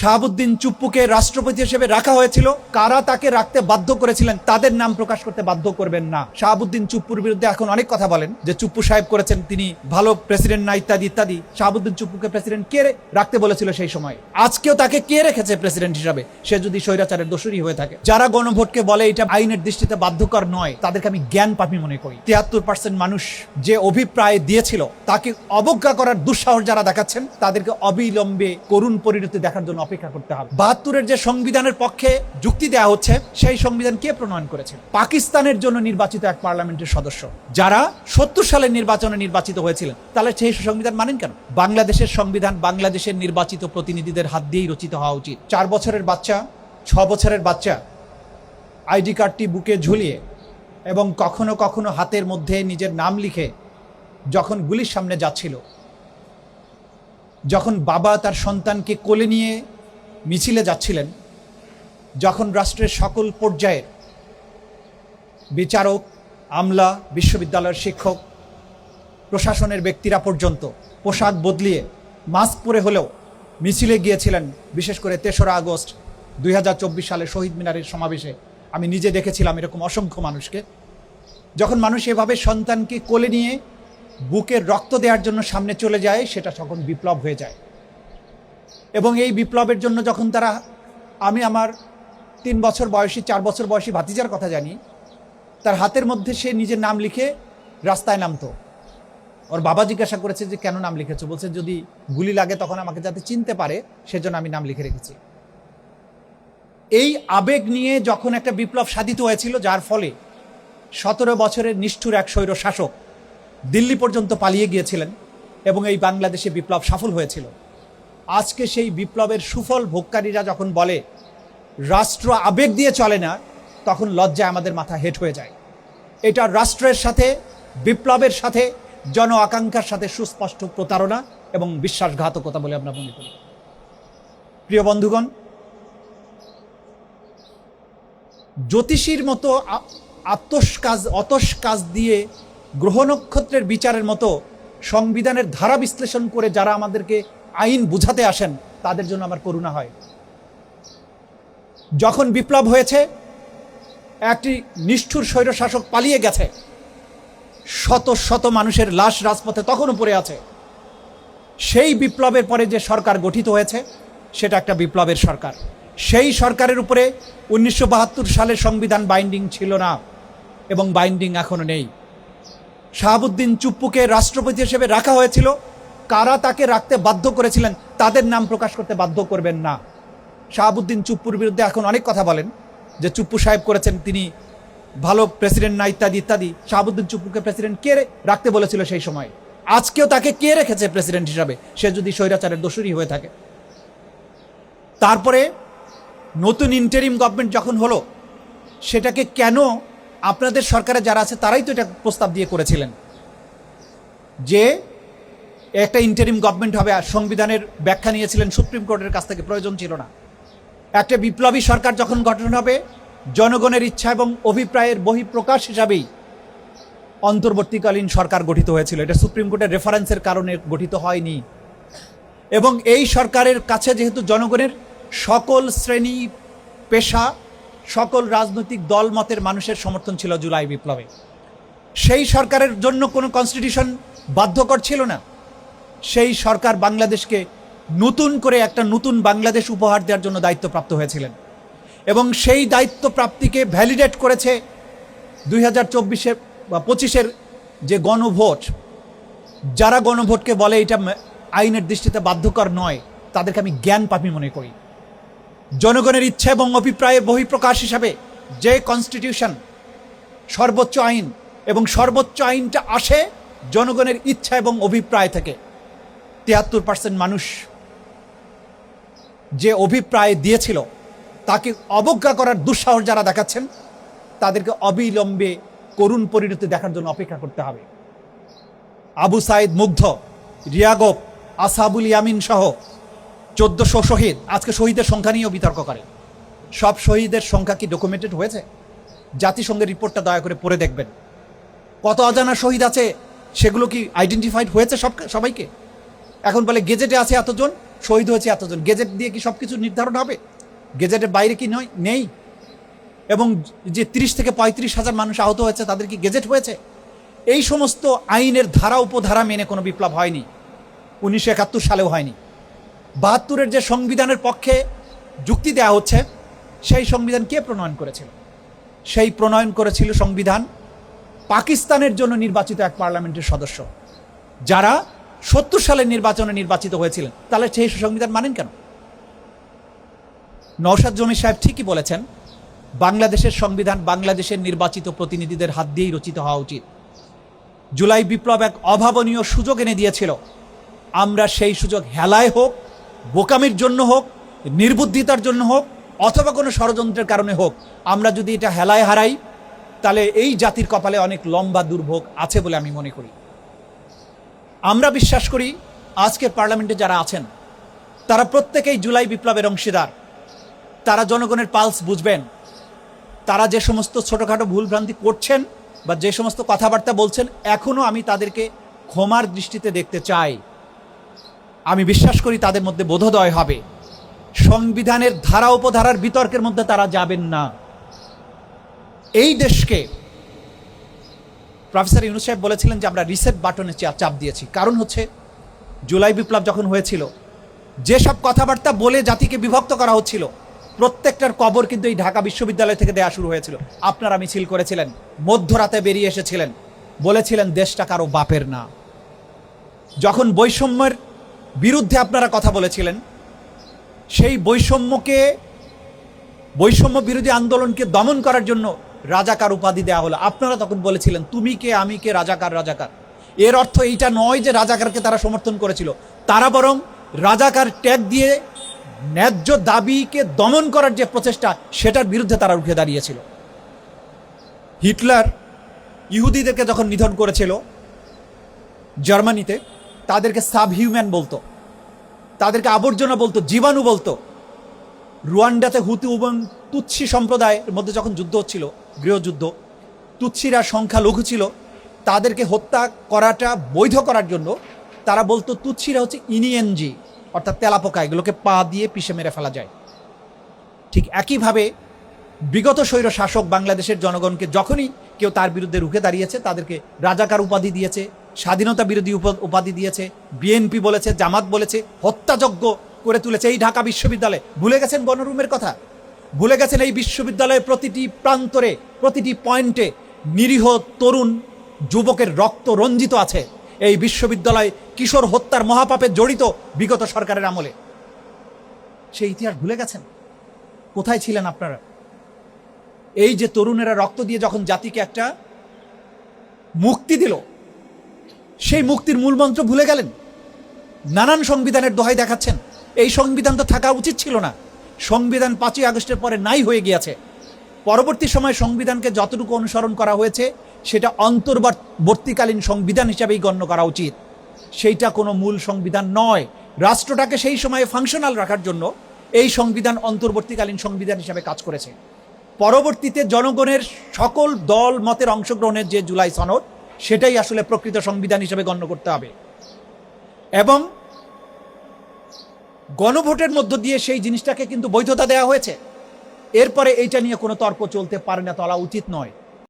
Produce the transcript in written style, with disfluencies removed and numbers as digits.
শাহাবুদ্দিন চুপ্পুকে রাষ্ট্রপতি হিসেবে রাখা হয়েছিল। কারা তাকে রাখতে বাধ্য করেছিলেন তাদের নাম প্রকাশ করতে বাধ্য করবেন না। শাহাবুদ্দিন চুপ্পুর বিরুদ্ধে এখন অনেক কথা বলেন যে চুপ্পু সাহেব করেছেন, তিনি ভালো প্রেসিডেন্ট না, ইত্যাদি ইত্যাদি। শাহাবুদ্দিন চুপ্পুকে প্রেসিডেন্ট কে রাখতে বলেছিল সেই সময়? আজকেও তাকে কে রেখেছে প্রেসিডেন্ট হিসাবে, সে যদি স্বৈরাচারের দোষী হয়ে থাকে? যারা গণভোটকে বলে এটা আইনের দৃষ্টিতে বাধ্যকর নয়, তাদেরকে আমি জ্ঞান পাপী মনে করি। 73% মানুষ যে অভিপ্রায় দিয়েছিল তাকে অবজ্ঞা করার দুঃসাহস যারা দেখাচ্ছেন, তাদেরকে অবিলম্বে করুণ পরিণতি দেখার জন্য অপেক্ষা করতে হবে। 72-এর যে সংবিধানের পক্ষে যুক্তি দেওয়া হচ্ছে, সেই সংবিধান কে প্রণয়ন করেছিল? পাকিস্তানের জন্য নির্বাচিত এক পার্লামেন্টের সদস্য, যারা 70 সালের নির্বাচনে নির্বাচিত হয়েছিলেন। তাহলে সেই সংবিধান মানেন কেন? বাংলাদেশের সংবিধান বাংলাদেশের নির্বাচিত প্রতিনিধিদের হাত দিয়েই রচিত হওয়া উচিত। 4 বছরের বাচ্চা, 6 বছরের বাচ্চা আইডি কার্ডটি বুকে ঝুলিয়ে এবং কখনো কখনো হাতের মধ্যে নিজের নাম লিখে যখন গুলির সামনে যাচ্ছিল, যখন বাবা তার সন্তানকে কোলে নিয়ে মিছিলে যাচ্ছিলেন, যখন রাষ্ট্রের সকল পর্যায়ের বিচারক, আমলা, বিশ্ববিদ্যালয়ের শিক্ষক, প্রশাসনের ব্যক্তিরা পর্যন্ত পোশাক বদলিয়ে মাস্ক পরে হলেও মিছিলে গিয়েছিলেন, বিশেষ করে 3রা আগস্ট 2024 সালে শহীদ মিনারের সমাবেশে আমি নিজে দেখেছিলাম এরকম অসংখ্য মানুষকে। যখন মানুষ এভাবে সন্তানকে কোলে নিয়ে বুকের রক্ত দেওয়ার জন্য সামনে চলে যায়, সেটা তখন বিপ্লব হয়ে যায়। এবং এই বিপ্লবের জন্য যখন তারা, আমি আমার 3 বছর বয়সী, 4 বছর বয়সী ভাতিজার কথা জানি, তার হাতের মধ্যে সে নিজের নাম লিখে রাস্তায় নামতো। ওর বাবা জিজ্ঞাসা করেছে যে কেন নাম লিখেছো? বলছে যদি গুলি লাগে তখন আমাকে যাতে চিনতে পারে, সেজন্য আমি নাম লিখে রেখেছি। এই আবেগ নিয়ে যখন একটা বিপ্লব সাধিত হয়েছিল, যার ফলে 17 বছরের নিষ্ঠুর এক স্বৈর শাসক দিল্লি পর্যন্ত পালিয়ে গিয়েছিলেন এবং এই বাংলাদেশে বিপ্লব সফল হয়েছিল। আজকে সেই বিপ্লবের সুফল ভোগকারীরা যখন বলে রাষ্ট্র আবেগ দিয়ে চলে না, তখন লজ্জায় আমাদের মাথা হেঁট হয়ে যায়। এটা রাষ্ট্রের সাথে, বিপ্লবের সাথে, জন আকাঙ্ক্ষার সাথে সুস্পষ্ট প্রতারণা এবং বিশ্বাসঘাতকতা বলে আমরা মনে করি। প্রিয় বন্ধুগণ, জ্যোতিষীর মতো অতস কাজ দিয়ে গ্রহ নক্ষত্রের বিচারের মতো সংবিধানের ধারা বিশ্লেষণ করে যারা আমাদেরকে আইন বুঝাতে আসেন, তাদের জন্য আমার করুণা হয়। যখন বিপ্লব হয়েছে, একটি নিষ্ঠুর স্বৈরশাসক পালিয়ে গেছে, শত শত মানুষের লাশ রাজপথে তখনও পড়ে আছে। সেই বিপ্লবের পরে যে সরকার গঠিত হয়েছে, সেটা একটা বিপ্লবের সরকার। সেই সরকারের উপরে 1972 সালের সংবিধান বাইন্ডিং ছিল না এবং বাইন্ডিং এখনো নেই। শাহাবুদ্দিন চুপ্পুকে রাষ্ট্রপতি হিসেবে রাখা হয়েছিল। কারা তাকে রাখতে বাধ্য করেছিলেন তাদের নাম প্রকাশ করতে বাধ্য করবেন না। শাহাবুদ্দিন চুপ্পুর বিরুদ্ধে এখন অনেক কথা বলেন যে চুপ্পু সাহেব করেছেন, তিনি ভালো প্রেসিডেন্ট না, ইত্যাদি ইত্যাদি। শাহাবুদ্দিন চুপ্পুকে প্রেসিডেন্ট কে রাখতে বলেছিল সেই সময়? আজকেও তাকে কে রেখেছে প্রেসিডেন্ট হিসাবে, সে যদি স্বৈরাচারের দোষী হয়ে থাকে? তারপরে নতুন ইন্টারিম গভর্নমেন্ট যখন হলো, সেটাকে কেন আপনাদের সরকারে যারা আছে তারাই তো এটা প্রস্তাব দিয়ে করেছিলেন যে একটা ইন্টারিম গভর্নমেন্ট হবে, আর সংবিধানের ব্যাখ্যা নিয়েছিলেন সুপ্রিম কোর্টের কাছ থেকে, প্রয়োজন ছিল না। একটা বিপ্লবী সরকার যখন গঠন হবে, জনগণের ইচ্ছা এবং অভিপ্রায়ের বহিঃপ্রকাশ হিসাবেই অন্তর্বর্তীকালীন সরকার গঠিত হয়েছিল। এটা সুপ্রিম কোর্টের রেফারেন্সের কারণে গঠিত হয়নি। এবং এই সরকারের কাছে যেহেতু জনগণের সকল শ্রেণী, পেশা, সকল রাজনৈতিক দল মতের মানুষের সমর্থন ছিল জুলাই বিপ্লবে, সেই সরকারের জন্য কোনো কনস্টিটিউশন বাধ্যকর ছিল না। সেই সরকার বাংলাদেশকে নতুন করে একটা নতুন বাংলাদেশ উপহার দেওয়ার জন্য দায়িত্বপ্রাপ্ত হয়েছিলেন এবং সেই দায়িত্ব প্রাপ্তিকে ভ্যালিডেট করেছে 2024 বা 25-এর যে গণভোট। যারা গণভোটকে বলে এটা আইনের দৃষ্টিতে বাধ্যকর নয়, তাদেরকে আমি জ্ঞান পাপী মনে করি। জনগণের ইচ্ছা এবং অভিপ্রায়ের বহিঃপ্রকাশ হিসাবে যে কনস্টিটিউশন সর্বোচ্চ আইন, এবং সর্বোচ্চ আইনটা আসে জনগণের ইচ্ছা এবং অভিপ্রায় থেকে। 73% মানুষ যে অভিপ্রায় দিয়েছিল তাকে অবজ্ঞা করার দুঃসাহস যারা দেখাচ্ছেন, তাদেরকে অবিলম্বে করুণ পরিণতি দেখার জন্য অপেক্ষা করতে হবে। আবু সাইদ মুগ্ধ, রিয়াগোপ, আসহাবুল ইয়ামিন সহ 1400 শহীদ, আজকে শহীদের সংখ্যা নিয়েও বিতর্ক করে। সব শহীদের সংখ্যা কি ডকুমেন্টেড হয়েছে? জাতিসংঘের রিপোর্টটা দয়া করে পড়ে দেখবেন। কত অজানা শহীদ আছে, সেগুলো কি আইডেন্টিফাইড হয়েছে সবাইকে? এখন বলে গেজেটে আছে এতজন, শহীদ হয়েছে এতজন, গেজেট দিয়ে কি সব কিছু নির্ধারণ হবে? গেজেটের বাইরে কি নয় নেই? এবং যে 30 থেকে 35,000 মানুষ আহত হয়েছে তাদের কি গেজেট হয়েছে? এই সমস্ত আইনের ধারা উপধারা মেনে কোনো বিপ্লব হয়নি, 1971 সালেও হয়নি। 72-এর যে সংবিধানের পক্ষে যুক্তি দেওয়া হচ্ছে, সেই সংবিধান কে প্রণয়ন করেছিল? সেই প্রণয়ন করেছিল সংবিধান পাকিস্তানের জন্য নির্বাচিত এক পার্লামেন্টের সদস্য, যারা 70 সালের নির্বাচনে নির্বাচিত হয়েছিলেন। তাহলে সেই সংবিধান মানেন কেন? নওশাদ জমির সাহেব ঠিকই বলেছেন, বাংলাদেশের সংবিধান বাংলাদেশের নির্বাচিত প্রতিনিধিদের হাত দিয়েই রচিত হওয়া উচিত। জুলাই বিপ্লব এক অভাবনীয় সুযোগ এনে দিয়েছিল। আমরা সেই সুযোগ হেলায় হোক, বোকামির জন্য হোক, নির্বুদ্ধিতার জন্য হোক, অথবা কোনো ষড়যন্ত্রের কারণে হোক, আমরা যদি এটা হেলায় হারাই, তাহলে এই জাতির কপালে অনেক লম্বা দুর্ভোগ আছে বলে আমি মনে করি। আমরা বিশ্বাস করি আজকের পার্লামেন্টে যারা আছেন তারা প্রত্যেকেই জুলাই বিপ্লবের অংশীদার। তারা জনগণের পালস বুঝবেন। তারা যে সমস্ত ছোটোখাটো ভুলভ্রান্তি করছেন বা যে সমস্ত কথাবার্তা বলছেন, এখনও আমি তাদেরকে ক্ষমার দৃষ্টিতে দেখতে চাই। আমি বিশ্বাস করি তাদের মধ্যে বোধোদয় হবে। সংবিধানের ধারা উপধারার বিতর্কের মধ্যে তারা যাবেন না। এই দেশকে প্রফেসর ইউনূস সাহেব বলেছিলেন যে আমরা রিসেট বাটনে চাপ দিয়েছি। কারণ হচ্ছে জুলাই বিপ্লব যখন হয়েছিল, যেসব কথাবার্তা বলে জাতিকে বিভক্ত করা হচ্ছিল, প্রত্যেকটার কবর কিন্তু এই ঢাকা বিশ্ববিদ্যালয় থেকে দেয়া শুরু হয়েছিল। আপনারা মিছিল করেছিলেন, মধ্যরাতে বেরিয়ে এসেছিলেন, বলেছিলেন দেশটা কারো বাপের না। যখন বৈষম্যের বিরুদ্ধে আপনারা কথা বলেছিলেন, সেই বৈষম্য বিরোধী আন্দোলনকে দমন করার জন্য রাজাকার উপাধি দেওয়া হলো। আপনারা তখন বলেছিলেন তুমি কে আমি কে, রাজাকার রাজাকার। এর অর্থ এইটা নয় যে রাজাকারকে তারা সমর্থন করেছিল, তারা বরং রাজাকার ট্যাগ দিয়ে ন্যায্য দাবিকে দমন করার যে প্রচেষ্টা, সেটার বিরুদ্ধে তারা রুখে দাঁড়িয়েছিল। হিটলার ইহুদিদেরকে যখন নিধন করেছিল জার্মানিতে, তাদেরকে সাবহিউম্যান বলতো, তাদেরকে আবর্জনা বলতো, জীবাণু বলতো। রুয়ান্ডাতে হুতু এবং তুৎসি সম্প্রদায়ের মধ্যে যখন যুদ্ধ হচ্ছিল, গৃহযুদ্ধ, তুৎসিরা সংখ্যালঘু ছিল, তাদেরকে হত্যা করাটা বৈধ করার জন্য তারা বলতো তুৎসিরা হচ্ছে ইনিএনজি, অর্থাৎ তেলাপোকা, এগুলোকে পা দিয়ে পিষে মেরে ফেলা যায়। ঠিক একইভাবে বিগত স্বৈর শাসক বাংলাদেশের জনগণকে যখনই কেউ তার বিরুদ্ধে রুখে দাঁড়িয়েছে, তাদেরকে রাজাকার উপাধি দিয়েছে, স্বাধীনতা বিরোধী উপাধি দিয়েছে, বিএনপি বলেছে, জামাত বলেছে, হত্যাযজ্ঞ করে তুলেছে এই ঢাকা বিশ্ববিদ্যালয়ে। ভুলে গেছেন গণরুমের কথা? ভুলে গেছেন এই বিশ্ববিদ্যালয়ের প্রতিটি প্রান্তরে, প্রতিটি পয়েন্টে নিরীহ তরুণ যুবকের রক্ত রঞ্জিত আছে। এই বিশ্ববিদ্যালয় কিশোর হত্যার মহাপাপে জড়িত বিগত সরকারের আমলে। সেই ইতিহাস ভুলে গেছেন? কোথায় ছিলেন আপনারা? এই যে তরুণেরা রক্ত দিয়ে যখন জাতিকে একটা মুক্তি দিল, সেই মুক্তির মূল মন্ত্র ভুলে গেলেন। নানান সংবিধানের দোহাই দেখাচ্ছেন। এই সংবিধান তো থাকা উচিত ছিল না। সংবিধান 5ই আগস্টের পরে নাই হয়ে গিয়েছে। পরবর্তী সময়ে সংবিধানকে যতটুকু অনুসরণ করা হয়েছে সেটা অন্তর্বর্তীকালীন সংবিধান হিসাবেই গণ্য করা উচিত। সেইটা কোনো মূল সংবিধান নয়। রাষ্ট্রটাকে সেই সময়ে ফাংশনাল রাখার জন্য এই সংবিধান অন্তর্বর্তীকালীন সংবিধান হিসাবে কাজ করেছে। পরবর্তীতে জনগণের সকল দল মতের অংশগ্রহণের যে জুলাই সনদ, সেটাই আসলে প্রকৃত সংবিধান হিসাবে গণ্য করতে হবে। এবং গণভোটের মধ্য দিয়ে সেই জিনিসটাকে কিন্তু বৈধতা দেওয়া হয়েছে। এরপরে এইটা নিয়ে কোনো তর্ক চলতে পারে না, চলা উচিত নয়।